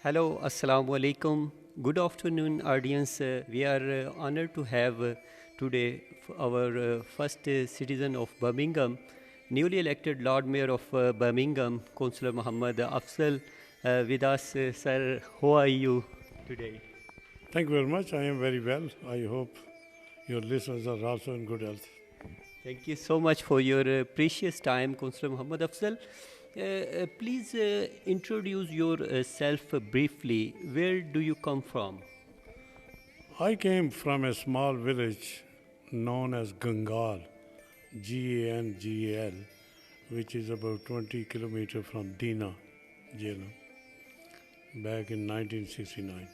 Hello, Assalamu alaikum. Good afternoon, audience. We are honored to have today our first citizen of Birmingham, newly elected Lord Mayor of Birmingham, Councillor Mohammed Afzal, with us. Sir, how are you today? Thank you very much. I am very well. I hope your listeners are also in good health. Thank you so much for your precious time, Councillor Mohammed Afzal. Please introduce yourself briefly. Where do you come from? I came from a small village known as Gangal, Gangal, which is about 20 kilometers from Dina, Jhelum, back in 1969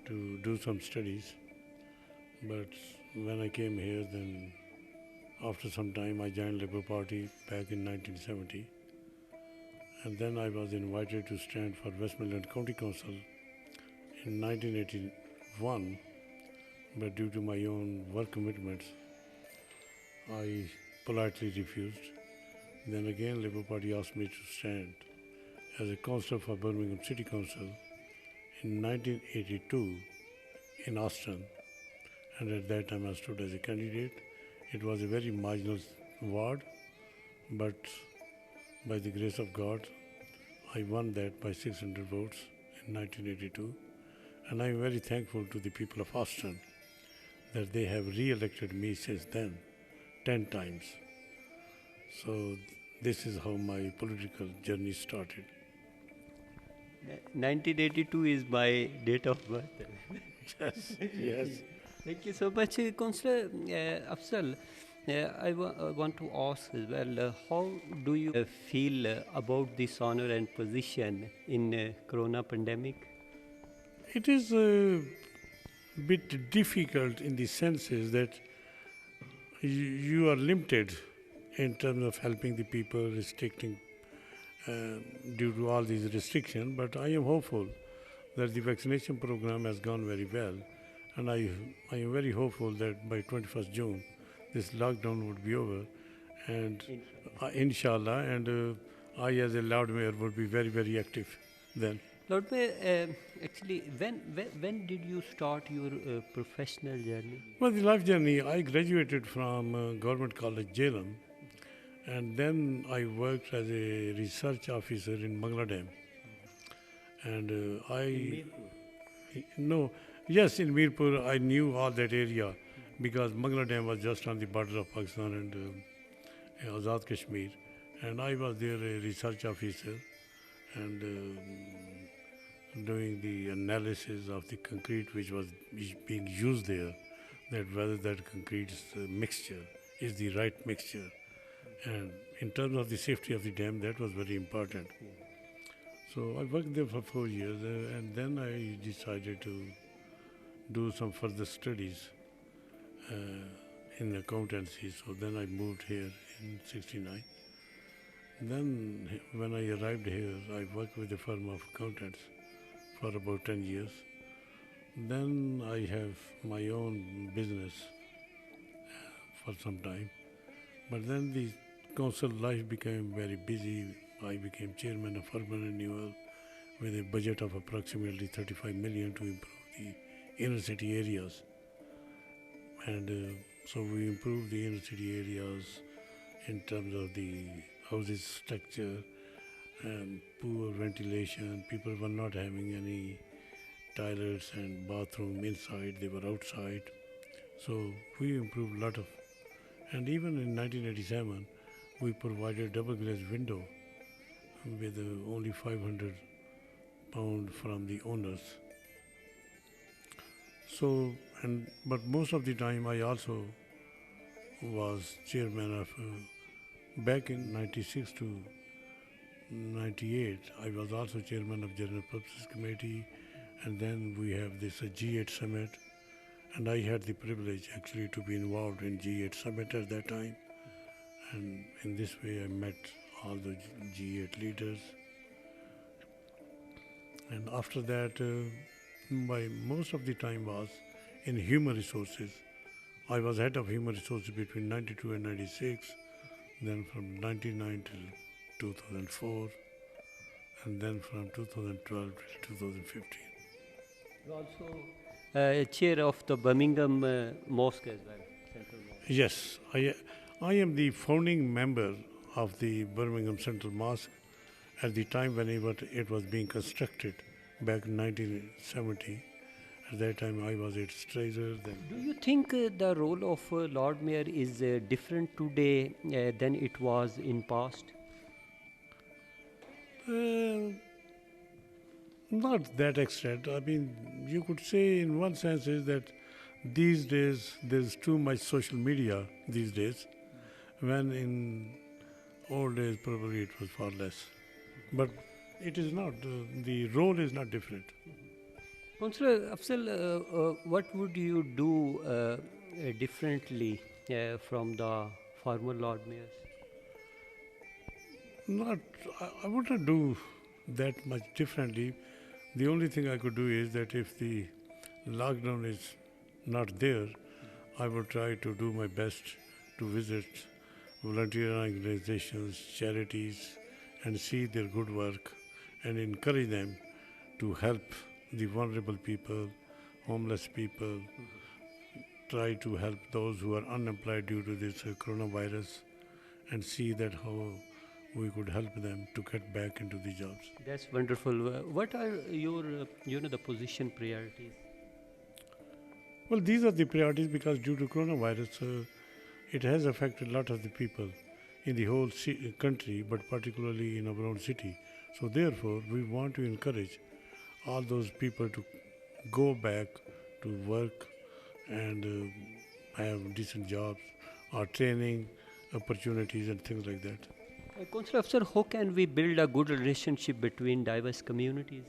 to do some studies. But when I came here, then after some time I joined Labour Party back in 1970. And then I was invited to stand for West Midlands County Council in 1981, but due to my own work commitments, I politely refused. Then again Labour Party asked me to stand as a councillor for Birmingham City Council in 1982 in Austin, and at that time I stood as a candidate. It was a very marginal ward, but by the grace of God, I won that by 600 votes in 1982, and I am very thankful to the people of Austin that they have re-elected me since then 10 times. So this is how my political journey started. 1982 is my date of birth. Yes, yes. Thank you so much, Councillor Afzal. I want to ask as well, how do you feel about this honor and position in corona pandemic? It is a bit difficult in the senses that you are limited in terms of helping the people, restricting due to all these restrictions, but I am hopeful that the vaccination program has gone very well, and I am very hopeful that by 21st June this lockdown would be over, and inshallah, and I as a Lord Mayor would be very, very active then. Lord Mayor, actually, when did you start your professional journey? Well, the life journey, I graduated from Government College, Jhelum, and then I worked as a research officer in Bangladesh. And yes, in Mirpur, I knew all that area because Bangladesh was just on the border of Pakistan and Azad Kashmir. And I was there a research officer and doing the analysis of the concrete which was being used there, that whether that concrete mixture is the right mixture. And in terms of the safety of the dam, that was very important. So I worked there for 4 years, and then I decided to do some further studies in accountancy. So then I moved here in '69. Then when I arrived here, I worked with a firm of accountants for about 10 years. Then I have my own business for some time. But then the council life became very busy. I became chairman of urban renewal with a budget of approximately 35 million to improve the inner city areas. And so we improved the inner city areas in terms of the houses structure and poor ventilation. People were not having any toilets and bathroom inside, they were outside. So we improved a lot of, and even in 1987, we provided double glazed window with only 500 pound from the owners. So, but most of the time I also was chairman of, back in 96 to 98, I was also chairman of General Purposes Committee, and then we have this G8 Summit, and I had the privilege actually to be involved in G8 Summit at that time, and in this way I met all the G8 leaders. And after that, my most of the time was in human resources. I was head of human resources between 92 and 96, then from 99 till 2004, and then from 2012 to 2015. Also chair of the Birmingham Mosque as well, Central Mosque. Yes, I am the founding member of the Birmingham Central Mosque at the time when it was being constructed back in 1970. At that time, I was its treasurer. Do you think the role of Lord Mayor is different today than it was in past? Not that extent. I mean, you could say in one sense is that these days there's too much social media these days, when in old days probably it was far less. But it is not, the role is not different. Councillor Afzal, what would you do differently from the former Lord Mayors? I would not do that much differently. The only thing I could do is that if the lockdown is not there, I would try to do my best to visit volunteer organizations, charities, and see their good work and encourage them to help the vulnerable people, homeless people, try to help those who are unemployed due to this coronavirus, and see that how we could help them to get back into the jobs. That's wonderful. What are your, the position priorities? Well, these are the priorities because due to coronavirus, it has affected a lot of the people in the whole country, but particularly in our own city. So therefore, we want to encourage all those people to go back to work and have decent jobs or training opportunities and things like that. Councillor Afzal, how can we build a good relationship between diverse communities?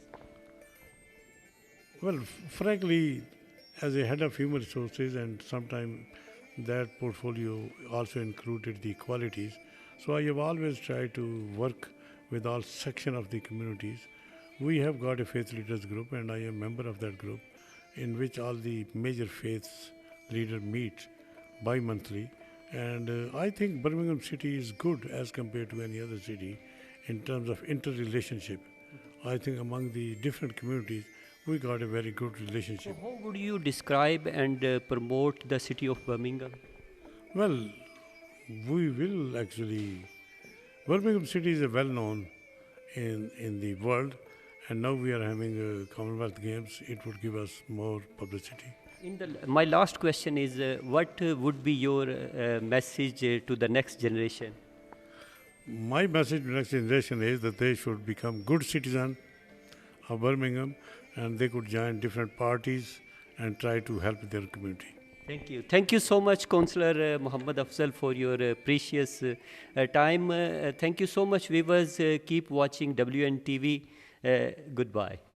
Well, frankly, as a head of human resources, and sometimes that portfolio also included the qualities, so I have always tried to work with all sections of the communities. We have got a faith leaders group, and I am a member of that group, in which all the major faiths leaders meet bi-monthly. And I think Birmingham city is good as compared to any other city in terms of interrelationship. I think among the different communities, we got a very good relationship. So how would you describe and promote the city of Birmingham? Well, we will actually, Birmingham city is well known in the world, and now we are having Commonwealth Games. It would give us more publicity. My last question is, what would be your message to the next generation? My message to the next generation is that they should become good citizens of Birmingham, and they could join different parties and try to help their community. Thank you. Thank you so much, Councillor Mohammed Afzal, for your precious time. Thank you so much, viewers. Keep watching WNTV. Goodbye.